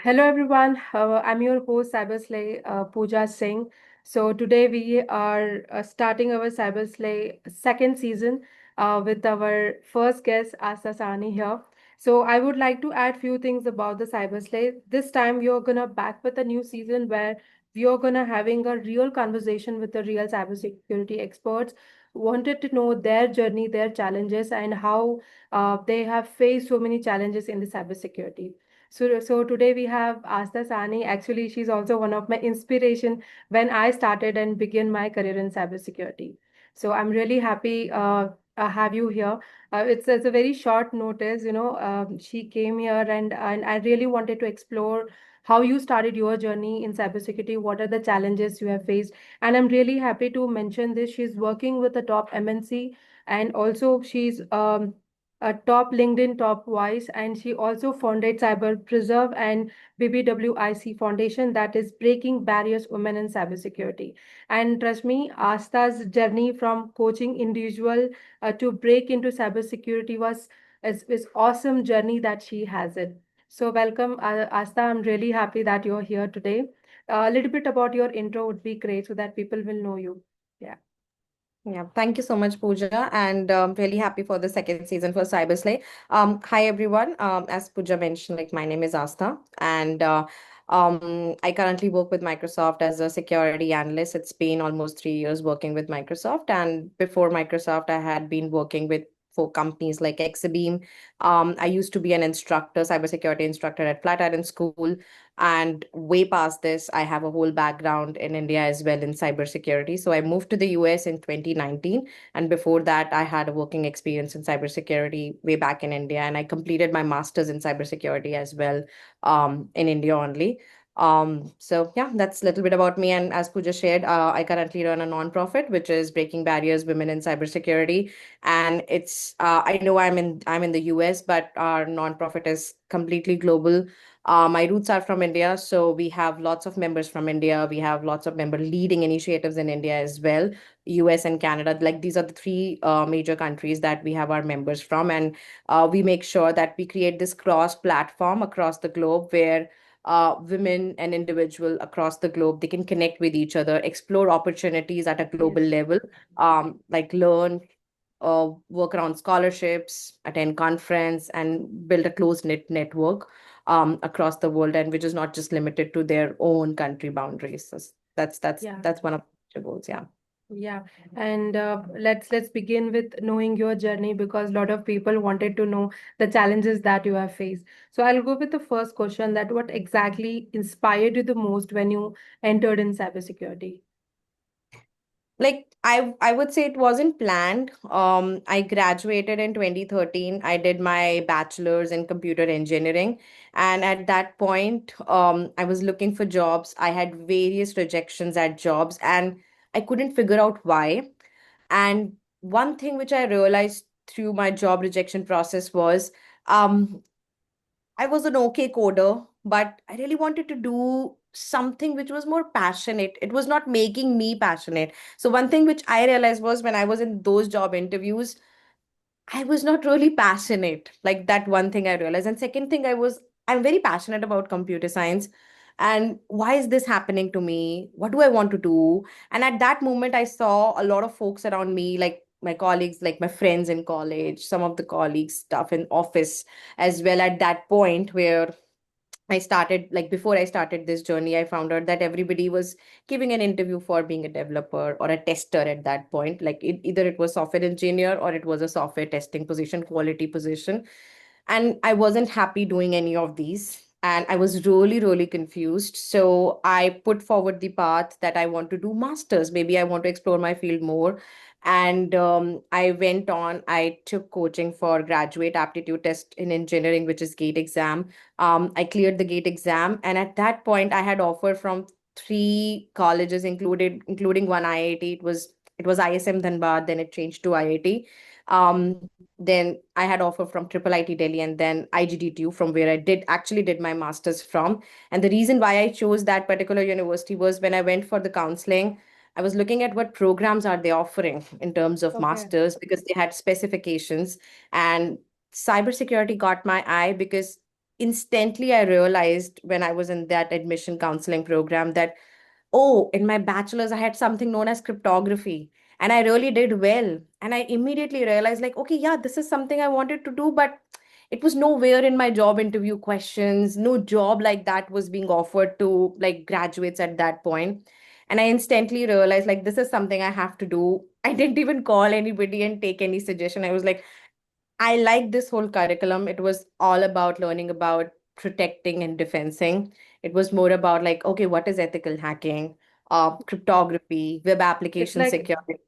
Hello everyone, I'm your host Cyberslay Pooja Singh. So today we are starting our Cyberslay second season with our first guest Aastha Sahni here. So I would like to add few things about the Cyberslay. This time we are gonna back with a new season where we are gonna having a real conversation with the real cybersecurity experts. Wanted to know their journey, their challenges, and how they have faced so many challenges in the cybersecurity. So today we have Aastha Sahni. Actually, she's also one of my inspiration when I started and began my career in cybersecurity. So I'm really happy have you here. It's a very short notice, she came here and I really wanted to explore how you started your journey in cybersecurity, what are the challenges you have faced. And I'm really happy to mention this. She's working with the top MNC and also she's a top LinkedIn top voice, and she also founded CyberPreserve and BBWIC Foundation that is breaking barriers women in cybersecurity. And trust me, Aastha's journey from coaching individual to break into cybersecurity is awesome journey that she has it. So welcome, Aastha. I'm really happy that you're here today. A little bit about your intro would be great so that people will know you. Yeah. Yeah, thank you so much, Pooja, and really happy for the second season for Cyberslay. Hi everyone. As Pooja mentioned, like my name is Astha, and I currently work with Microsoft as a security analyst. It's been almost 3 years working with Microsoft, and before Microsoft, I had been working with for companies like Exabeam. I used to be an instructor, cybersecurity instructor at Flatiron School. And way past this, I have a whole background in India as well in cybersecurity. So I moved to the US in 2019. And before that, I had a working experience in cybersecurity way back in India. And I completed my master's in cybersecurity as well in India only. So yeah, that's a little bit about me. And as Pooja shared, I currently run a nonprofit, which is Breaking Barriers Women in Cybersecurity. And I know I'm in the US, but our nonprofit is completely global. My roots are from India, so we have lots of members from India. We have lots of member leading initiatives in India as well, US and Canada. Like these are the three major countries that we have our members from, and we make sure that we create this cross platform across the globe where women and individual across the globe they can connect with each other, explore opportunities at a global Yes. level, like learn work around scholarships, attend conference, and build a close knit network across the world, and which is not just limited to their own country boundaries. So that's that's Yeah. that's one of the goals. Yeah. Yeah, and let's begin with knowing your journey because a lot of people wanted to know the challenges that you have faced. So I'll go with the first question that what exactly inspired you the most when you entered in cybersecurity? Like I would say it wasn't planned. I graduated in 2013. I did my bachelor's in computer engineering, and at that point, I was looking for jobs. I had various rejections at jobs, and I couldn't figure out why. And one thing which I realized through my job rejection process was um, I was an okay coder, but I really wanted to do something which was more passionate. It was not making me passionate. So, one thing which I realized was when I was in those job interviews, I was not really passionate. Like that one thing I realized. And second thing, I'm very passionate about computer science. And why is this happening to me? What do I want to do? And at that moment, I saw a lot of folks around me, like my colleagues, like my friends in college, some of the colleagues, stuff in office as well at that point where I started, like before I started this journey, I found out that everybody was giving an interview for being a developer or a tester at that point. Like either it was software engineer or it was a software testing position, quality position. And I wasn't happy doing any of these. And I was really, really confused. So I put forward the path that I want to do masters. Maybe I want to explore my field more. And I went on, I took coaching for graduate aptitude test in engineering, which is GATE exam. I cleared the GATE exam, and at that point, I had offer from three colleges, including one IIT. It was ISM Dhanbad, then it changed to IIT. Then I had offer from Triple IT Delhi and then IGDTU, from where I did my master's from. And the reason why I chose that particular university was when I went for the counseling, I was looking at what programs are they offering in terms of Okay. masters because they had specifications, and cybersecurity caught my eye because instantly I realized when I was in that admission counseling program that, oh, in my bachelor's, I had something known as cryptography. And I really did well. And I immediately realized, like, okay, yeah, this is something I wanted to do, but it was nowhere in my job interview questions. No job like that was being offered to like graduates at that point. And I instantly realized, like, this is something I have to do. I didn't even call anybody and take any suggestion. I was like, I like this whole curriculum. It was all about learning about protecting and defending. It was more about like, okay, what is ethical hacking, cryptography, web It's application like security.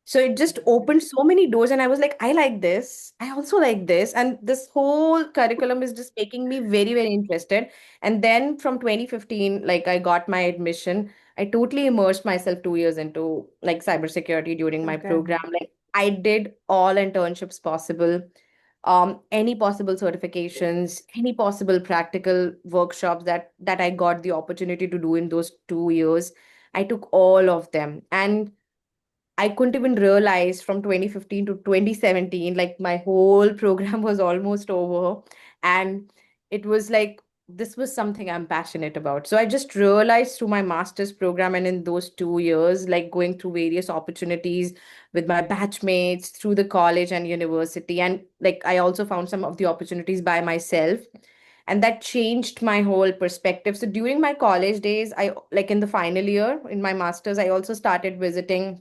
So it just opened so many doors, and I was like, I like this. I also like this. And this whole curriculum is just making me very, very interested. And then from 2015, like I got my admission. I totally immersed myself 2 years into like cybersecurity during my okay. program. Like I did all internships possible, any possible certifications, any possible practical workshops that I got the opportunity to do in those 2 years. I took all of them. And I couldn't even realize from 2015 to 2017, like my whole program was almost over. And it was like, this was something I'm passionate about. So I just realized through my master's program and in those 2 years, like going through various opportunities with my batchmates through the college and university. And like I also found some of the opportunities by myself. And that changed my whole perspective. So during my college days, I like in the final year in my master's, I also started visiting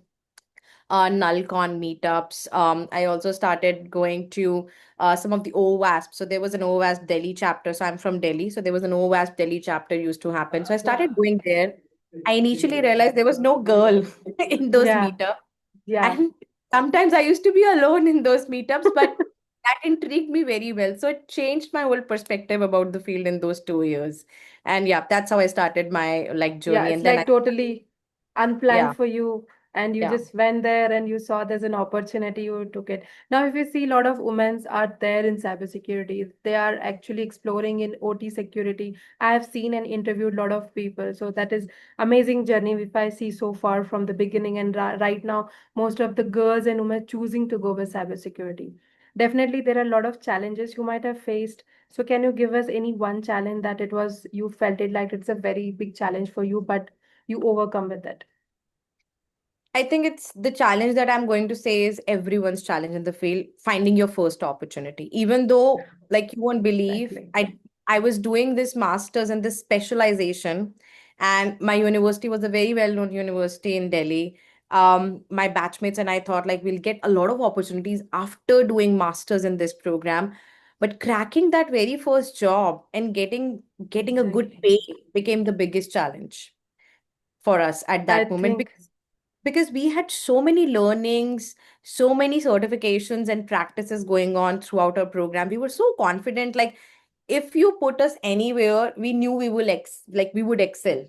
NullCon meetups. I also started going to some of the OWASP. So there was an OWASP Delhi chapter. So I'm from Delhi. So there was an OWASP Delhi chapter used to happen. So I started going there. I initially realized there was no girl in those Yeah, meetups. yeah, And sometimes I used to be alone in those meetups, but that intrigued me very well. So it changed my whole perspective about the field in those 2 years. And yeah, that's how I started my like yeah. journey. It's And then like totally unplanned yeah, for you, and you yeah. just went there and you saw there's an opportunity, you took it. Now, if you see a lot of women are there in cybersecurity, they are actually exploring in OT security. I have seen and interviewed a lot of people, so that is amazing journey if I see so far from the beginning and right now, most of the girls and women choosing to go with cybersecurity. Definitely, there are a lot of challenges you might have faced. So can you give us any one challenge that it was you felt it like it's a very big challenge for you, but you overcome with it? I think it's the challenge that I'm going to say is everyone's challenge in the field, finding your first opportunity. Even though, like you won't believe, Exactly. I was doing this master's and this specialization, and my university was a very well-known university in Delhi. My batchmates and I thought like we'll get a lot of opportunities after doing masters in this program, but cracking that very first job and getting a good Exactly. pay became the biggest challenge for us at I that moment think, because we had so many learnings, so many certifications and practices going on throughout our program. We were so confident, like if you put us anywhere, we knew we will like we would excel.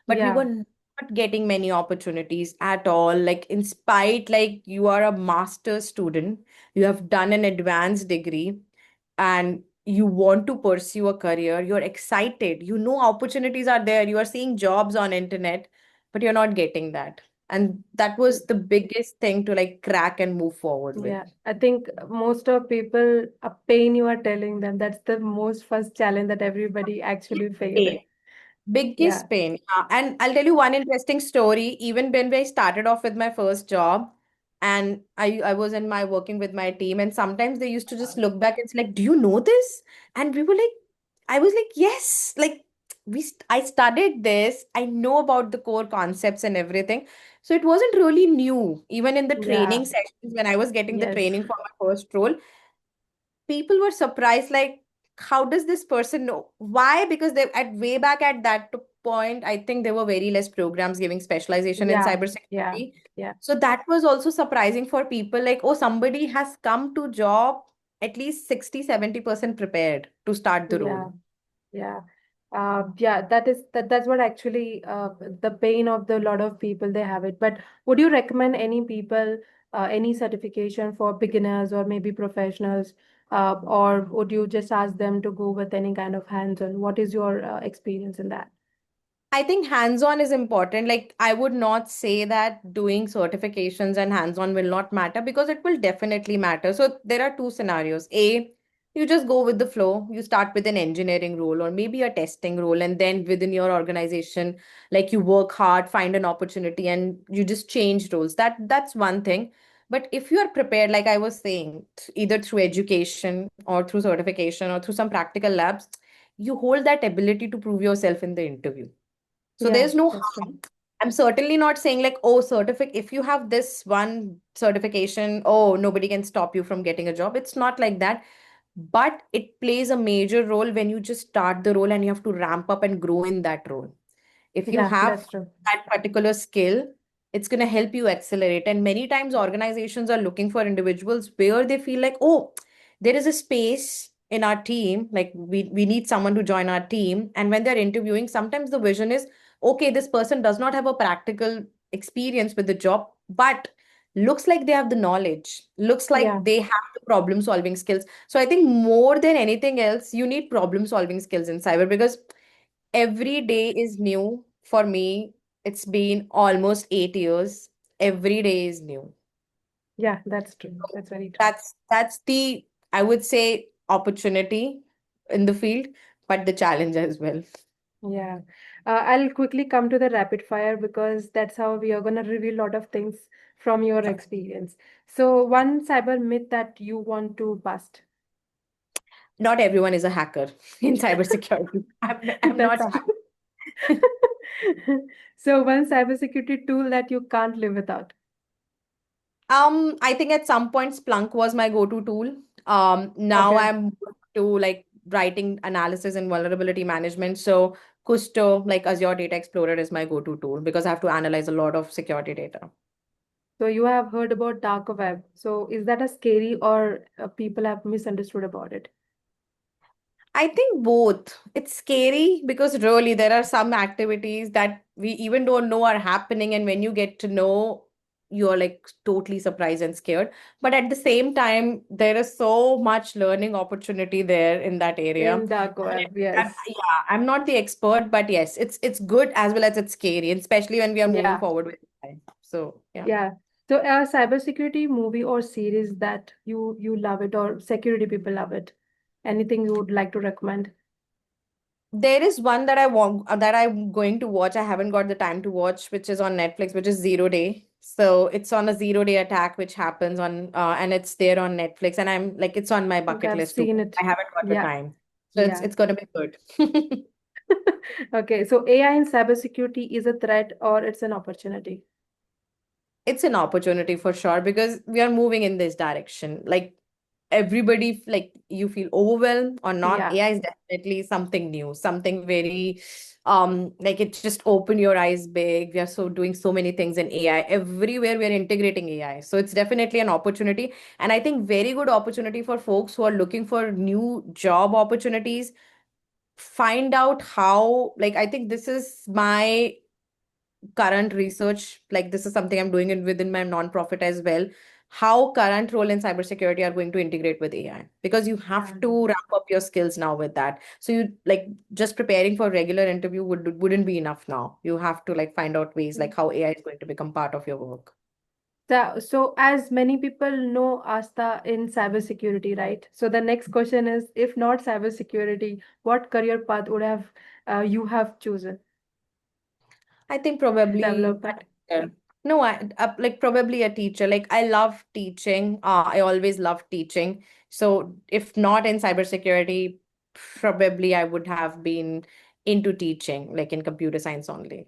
But we yeah, were not getting many opportunities at all. Like in spite, like you are a master's student, you have done an advanced degree, and you want to pursue a career, you're excited, you know opportunities are there, you are seeing jobs on internet, but you're not getting that. And that was the biggest thing to like crack and move forward with. yeah. I think most of people, a pain you are telling them, that's the most first challenge that everybody actually Pain. facing. Yeah, Biggest pain. And I'll tell you one interesting story. Even when I started off with my first job, and I was in my working with my team, and sometimes they used to just look back and say, like, do you know this? And we were like, I was like, yes, like I studied this. I know about the core concepts and everything. So it wasn't really new. Even in the yeah, training sessions, when I was getting the yes, training for my first role, people were surprised like how does this person know why because they at way back at that point I think there were very less programs giving specialization in yeah, yeah, cybersecurity. yeah, So that was also surprising for people like oh somebody has come to job at least 60-70% prepared to start the role. yeah. Yeah. Yeah, that's what actually the pain of the lot of people they have it. But would you recommend any people any certification for beginners or maybe professionals, or would you just ask them to go with any kind of hands-on? What is your experience in that? I think hands-on is important. Like, I would not say that doing certifications and hands-on will not matter because it will definitely matter. So there are two scenarios. A, You just go with the flow. You start with an engineering role or maybe a testing role, and then within your organization, like you work hard, find an opportunity, and you just change roles. That's one thing. But if you are prepared, like I was saying, either through education or through certification or through some practical labs, you hold that ability to prove yourself in the interview. So Yeah, there's no that's true. harm. I'm certainly not saying like, oh, certificate, if you have this one certification, oh, nobody can stop you from getting a job. It's not like that. But it plays a major role when you just start the role and you have to ramp up and grow in that role. If you Yeah, have that's true. that particular skill, it's going to help you accelerate. And many times organizations are looking for individuals where they feel like, oh, there is a space in our team, like we need someone to join our team. And when they're interviewing, sometimes the vision is, okay, this person does not have a practical experience with the job, but looks like they have the knowledge, looks like Yeah, they have the problem solving skills. So I think more than anything else, you need problem solving skills in cyber because every day is new for me. It's been almost 8 years. Every day is new. yeah, that's true. So That's very true. that's the, I would say, opportunity in the field, but the challenge as well. Yeah. I'll quickly come to the rapid fire because that's how we are going to reveal a lot of things from your Sure. experience. So, one cyber myth that you want to bust. Not everyone is a hacker in cybersecurity. I'm That's not. all. So, one cybersecurity tool that you can't live without. I think at some point Splunk was my go-to tool. Now Okay. I'm to like writing analysis and vulnerability management. So Kusto, like Azure Data Explorer, is my go-to tool because I have to analyze a lot of security data. So, you have heard about dark web. So, is that a scary or people have misunderstood about it? I think both. It's scary because really there are some activities that we even don't know are happening, and when you get to know, you're like totally surprised and scared. But at the same time, there is so much learning opportunity there in that area. In dark web, yes. Yeah, I'm not the expert, but yes, it's good as well as it's scary, and especially when we are moving Yeah. forward with AI. So yeah. Yeah. So a cybersecurity movie or series that you love it or security people love it. Anything you would like to recommend? There is one that I want that I'm going to watch. I haven't got the time to watch, which is on Netflix, which is Zero Day. So it's on a 0 day attack, which happens on and it's there on Netflix, and I'm like, it's on my Okay, bucket I've list to. seen I it. haven't got the Yeah. time, so it's Yeah. it's gonna be good. Okay, so AI in cybersecurity is a threat or it's an opportunity? It's an opportunity for sure because we are moving in this direction. Like everybody, like you feel overwhelmed or not, Yeah. AI is definitely something new, something very like it just opened your eyes big. We are so doing so many things in AI. Everywhere we are integrating AI. So it's definitely an opportunity. And I think very good opportunity for folks who are looking for new job opportunities. Find out how, like I think this is my current research, like this is something I'm doing in within my nonprofit as well, how current role in cybersecurity are going to integrate with AI, because you have Yeah. to ramp up your skills now with that. So you like just preparing for regular interview wouldn't be enough now. You have to like find out ways like how AI is going to become part of your work. So as many people know Astha in cybersecurity, right? So the next question is, if not cybersecurity, what career path would have you have chosen? I think probably a Developer. teacher. No, like probably a teacher. Like I love teaching. I always loved teaching. So if not in cybersecurity, probably I would have been into teaching, like in computer science only.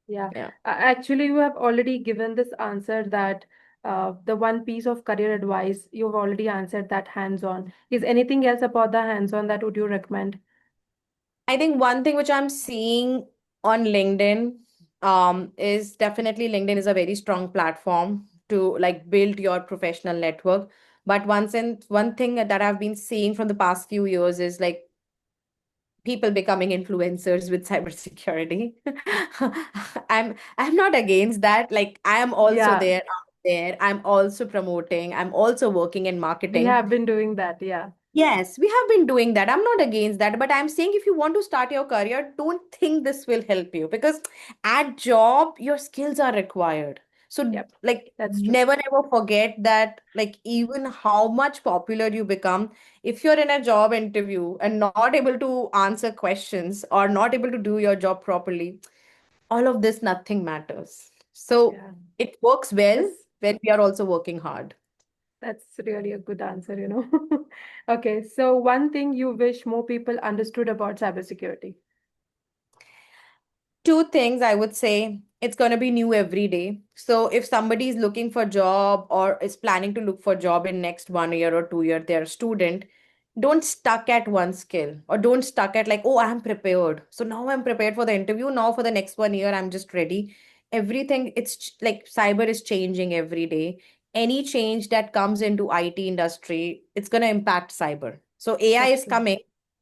Yeah, Yeah. actually, you have already given this answer that the one piece of career advice you've already answered that hands-on. Is anything else about the hands-on that would you recommend? I think one thing which I'm seeing on LinkedIn is definitely LinkedIn is a very strong platform to like build your professional network. But one thing that I've been seeing from the past few years is like people becoming influencers with cybersecurity. I'm not against that. Like I am also Yeah, there out there. I'm also promoting. I'm also working in we marketing. have been doing that. Yeah. Yes, we have been doing that. I'm not against that, but I'm saying if you want to start your career, don't think this will help you because at job your skills are required. So Yep, like that's true. never ever forget that, like even how much popular you become, if you're in a job interview and not able to answer questions or not able to do your job properly, all of this, nothing matters. So Yeah. it works well That's when we are also working hard. that's really a good answer. Okay, so one thing you wish more people understood about cybersecurity. Two things I would say. It's going to be new every day. So if somebody is looking for job or is planning to look for job in next 1 year or 2 year, they're a student, don't stuck at one skill or don't stuck at like, oh, I'm prepared. So now I'm prepared for the interview. Now for the next 1 year, I'm just ready. Everything, like cyber is changing every day. Any change that comes into IT industry, it's going to impact cyber. So AI That's is true. coming.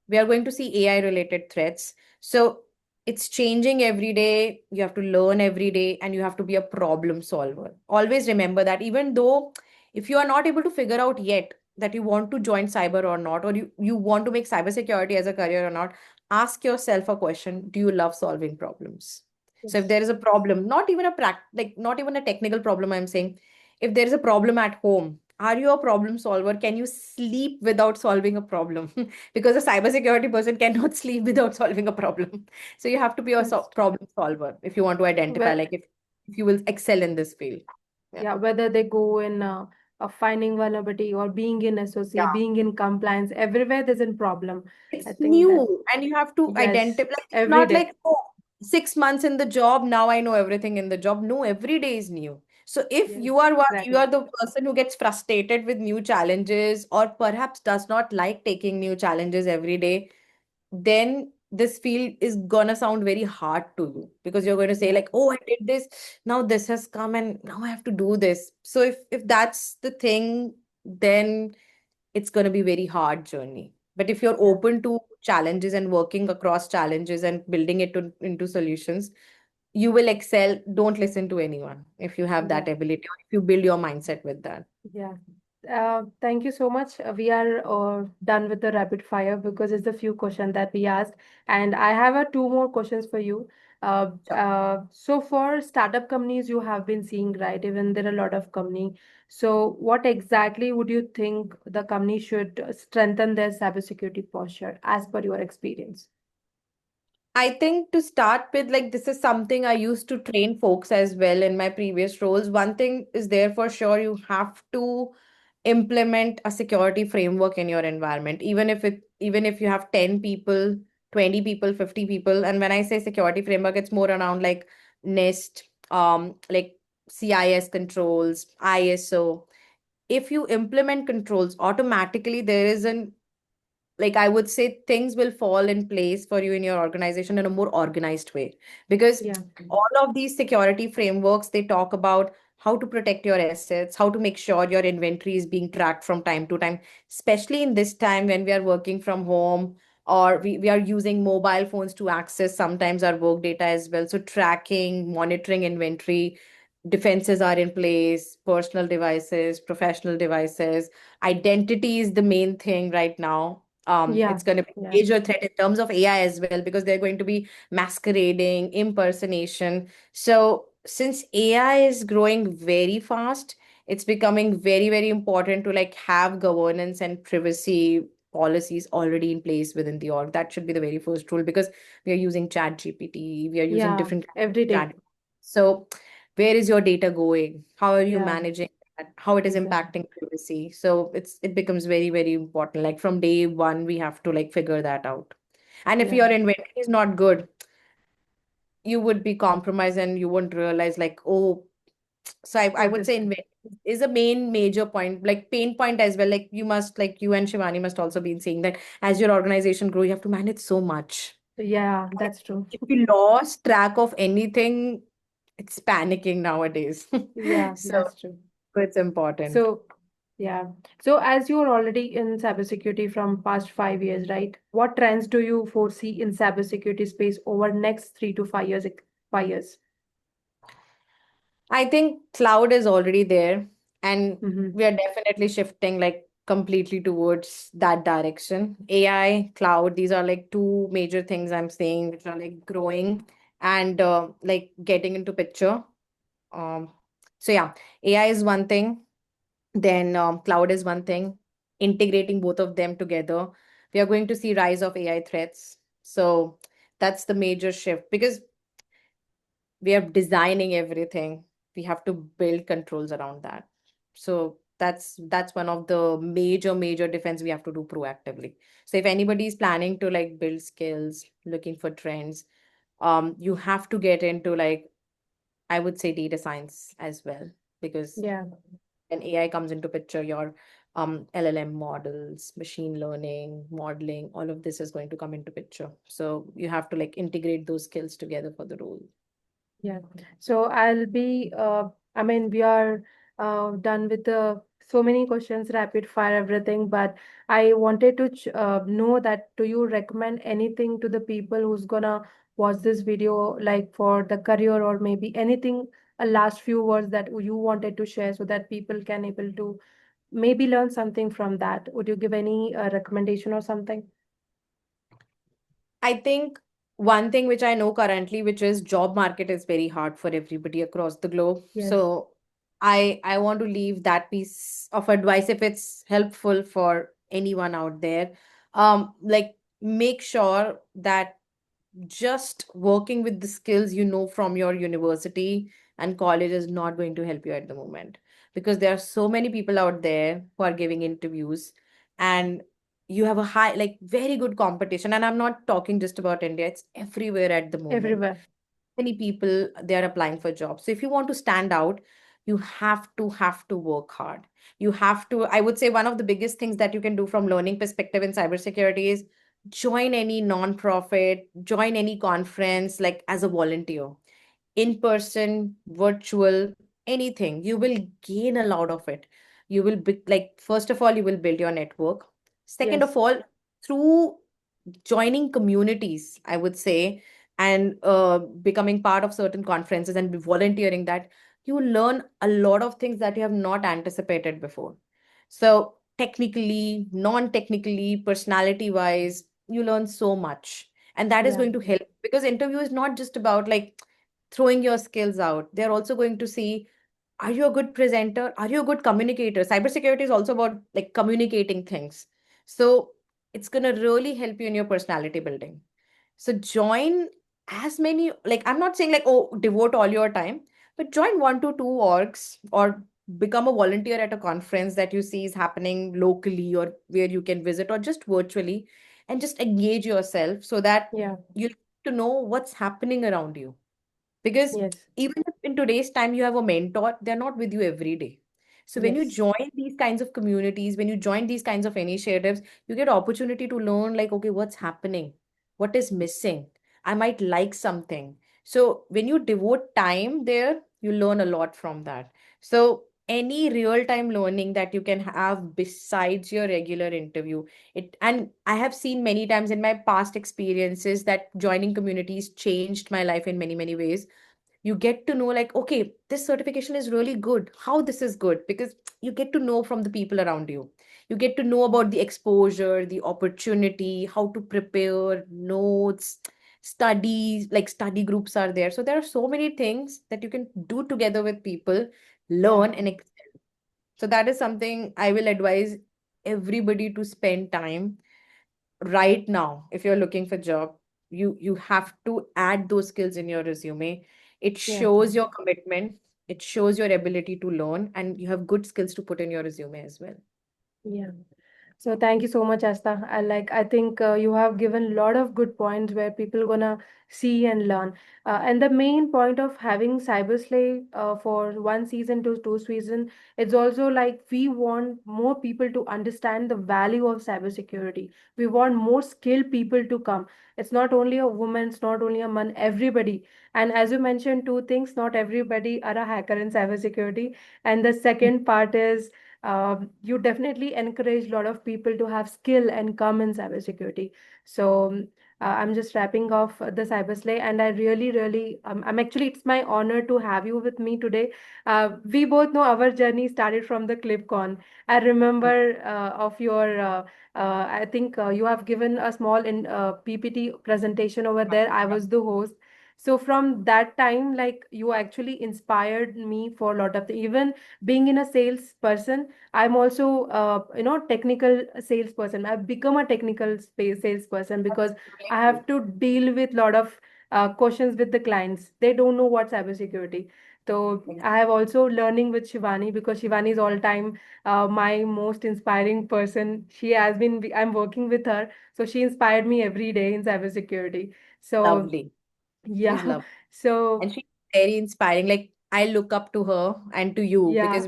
We are going to see AI related threats. So it's changing every day. You have to learn every day and you have to be a problem solver. Always remember that, even though if you are not able to figure out yet that you want to join cyber or not, or you want to make cybersecurity as a career or not, ask yourself a question. Do you love solving problems? So if Yes. there is a problem, not even a like not even a technical problem, I'm saying, if there is a problem at home, are you a problem solver? Can you sleep without solving a problem? Because a cybersecurity person cannot sleep without solving a problem. So you have to be a That's true. problem solver if you want to identify, Well, like if you will excel in this field. Yeah. yeah, whether they go in finding vulnerability or being in SOC, Yeah. being in compliance, everywhere there's a problem. It's I think that, new and you have to yes, identify. Like, it's every not day. like, oh, 6 months in the job, now I know everything in the job. No, every day is new. So if Yes, you are exactly. the person who gets frustrated with new challenges or perhaps does not like taking new challenges every day, then this field is gonna sound very hard to you because you're going to say Yeah, like, oh, I did this, now this has come and now I have to do this. So if that's the thing, then it's going to be very hard journey. But if you're yeah, open to challenges and working across challenges and building it into solutions, you will excel. Don't listen to anyone if you have that yeah. ability or if you build your mindset with that. Yeah. Thank you so much. We are done with the rapid fire because it's a few questions that we asked, and I have two more questions for you. Sure. So for startup companies, you have been seeing, right? Even there are a lot of company. So what exactly would you think the company should strengthen their cybersecurity posture as per your experience? I think to start with, like this is something I used to train folks as well in my previous roles. One thing is there for sure, you have to implement a security framework in your environment, even if you have 10 people, 20 people, 50 people. And when I say security framework, it's more around like NIST, like CIS controls, ISO. If you implement controls, automatically there is an, like I would say, things will fall in place for you in your organization in a more organized way. Because Yeah, all of these security frameworks, they talk about how to protect your assets, how to make sure your inventory is being tracked from time to time, especially in this time when we are working from home or we are using mobile phones to access sometimes our work data as well. So tracking, monitoring inventory, defenses are in place, personal devices, professional devices, identity is the main thing right now. yeah, It's going to be a yeah, major threat in terms of AI as well because they're going to be masquerading, impersonation. So since AI is growing very fast, it's becoming very, very important to like have governance and privacy policies already in place within the org. That should be the very first rule because we are using Chat GPT, we are using yeah. different kinds Every of day. chat. So where is your data going? How are you Yeah, managing that? How it is exactly. impacting privacy? So it becomes very, very important. Like from day one, we have to like figure that out. And if Yeah, your inventory is not good, you would be compromised and you won't realize like, oh, so I what would is say that? inventory is a main major point, like pain point as well. Like you must, like you and Shivani must also be saying that as your organization grow, you have to manage so much. Yeah, that's true. If you lost track of anything, it's panicking nowadays. Yeah, So that's true. it's important. So, yeah. So, as you're already in cybersecurity from past 5 years, right? What trends do you foresee in cybersecurity space over next 3 to 5 years? 5 years. I think cloud is already there, and Mm-hmm. we are definitely shifting like completely towards that direction. AI, cloud, these are like two major things I'm saying which are like growing and like getting into picture. Um, So yeah, AI is one thing, then cloud is one thing. Integrating both of them together, we are going to see rise of AI threats. So that's the major shift because we are designing everything. We have to build controls around that. So that's one of the major defense we have to do proactively. So if anybody is planning to like build skills, looking for trends, you have to get into like, I would say, data science as well, because Yeah. when AI comes into picture, your LLM models, machine learning, modeling, all of this is going to come into picture. So you have to like integrate those skills together for the role. Yeah. So I mean, we are done with the so many questions, rapid fire, everything, but I wanted to ch know that do you recommend anything to the people who's gonna watch this video, like for the career or maybe anything, a last few words that you wanted to share so that people can able to maybe learn something from that. Would you give any recommendation or something? I think one thing which I know currently, which is job market is very hard for everybody across the globe. Yes. So I want to leave that piece of advice if it's helpful for anyone out there. Like make sure that just working with the skills you know from your university and college is not going to help you at the moment, because there are so many people out there who are giving interviews, and you have a high, like very good competition. And I'm not talking just about India, it's everywhere at the moment. Everywhere. Many people, they are applying for jobs. So if you want to stand out, you have to work hard. You have to, I would say, one of the biggest things that you can do from learning perspective in cybersecurity is join any non-profit, join any conference like as a volunteer, in person, virtual, anything. You will gain a lot of it. You will be like, first of all, you will build your network. Second Yes. of all, through joining communities, I would say, and becoming part of certain conferences and volunteering, that you learn a lot of things that you have not anticipated before. So technically, non-technically, personality wise, you learn so much. And that is Yeah. going to help, because interview is not just about like throwing your skills out. They're also going to see, are you a good presenter? Are you a good communicator? Cybersecurity is also about like communicating things. So it's going to really help you in your personality building. So join as many, like, I'm not saying like, oh, devote all your time, but join 1 to 2 orgs, or become a volunteer at a conference that you see is happening locally or where you can visit, or just virtually, and just engage yourself so that Yeah. you to know what's happening around you. Because Yes. even if in today's time you have a mentor, they're not with you every day. So when you Yes. join these kinds of communities, when you join these kinds of initiatives, you get opportunity to learn like, okay, what's happening? What is missing? I might like something. So when you devote time there, you learn a lot from that. So any real-time learning that you can have besides your regular interview, and I have seen many times in my past experiences that joining communities changed my life in many ways. You get to know like, okay, this certification is really good, how this is good, because you get to know from the people around you. You get to know about the exposure, the opportunity, how to prepare notes, studies, like study groups are there. So there are so many things that you can do together with people, Yeah. learn and so that is something I will advise everybody to spend time right now. If you're looking for job, you have to add those skills in your resume. It Yeah. shows your commitment, it shows your ability to learn, and you have good skills to put in your resume as well. Yeah. So thank you so much, Asta. I think you have given a lot of good points where people gonna see and learn. And the main point of having Cyberslay for 1 season to 2 season, it's also like we want more people to understand the value of cybersecurity. We want more skilled people to come. It's not only a woman, it's not only a man, everybody. And as you mentioned, two things, not everybody are a hacker in cybersecurity. And the second part is you definitely encourage a lot of people to have skill and come in cybersecurity. So I'm just wrapping off the cyberslay, and I really, I'm actually, it's my honor to have you with me today. We both know our journey started from the ClipCon. I remember of your, I think you have given a small PPT presentation over there. I was the host. So from that time, like, you actually inspired me for a lot of even being in a salesperson. I'm also technical salesperson. I've become a technical space salesperson because That's really I cool. have to deal with a lot of questions with the clients. They don't know what cybersecurity. So Ex- I have also learning with Shivani, because Shivani is all time my most inspiring person. She has been, I'm working with her, so she inspired me every day in cybersecurity. So Lovely. She's yeah, lovely. so And she's very inspiring. Like I look up to her and to you yeah, because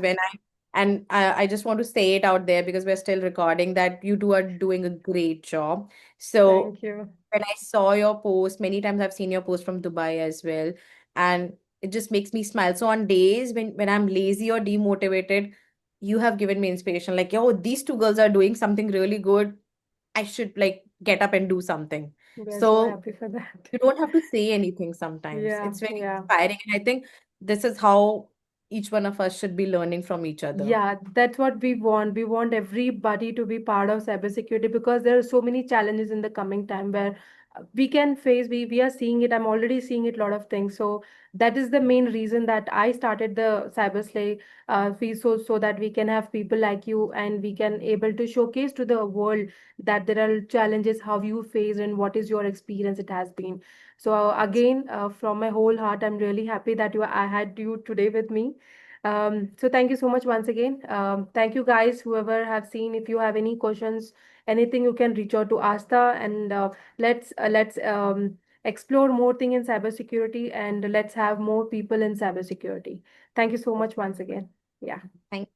I just want to say it out there because we're still recording that you two are doing a great job. So thank you. when I saw your post, many times I've seen your post from Dubai as well, and it just makes me smile. So on days when I'm lazy or demotivated, you have given me inspiration. Like, yo, these two girls are doing something really good. I should like get up and do something. We are so So happy for that. you don't have to say anything sometimes. Yeah, It's very yeah. inspiring. And I think this is how each one of us should be learning from each other. Yeah, that's what we want. We want everybody to be part of cybersecurity, because there are so many challenges in the coming time where we can face, we are seeing it. I'm already seeing it, a lot of things. So that is the main reason that I started the Cyberslay so that we can have people like you, and we can able to showcase to the world that there are challenges, how you face, and what is your experience it has been. So again, from my whole heart, I'm really happy that I had you today with me. So thank you so much once again. Thank you guys, whoever have seen. If you have any questions, anything, you can reach out to Astha, and let's explore more thing in cybersecurity, and let's have more people in cybersecurity. Thank you so much once again. Yeah. Thank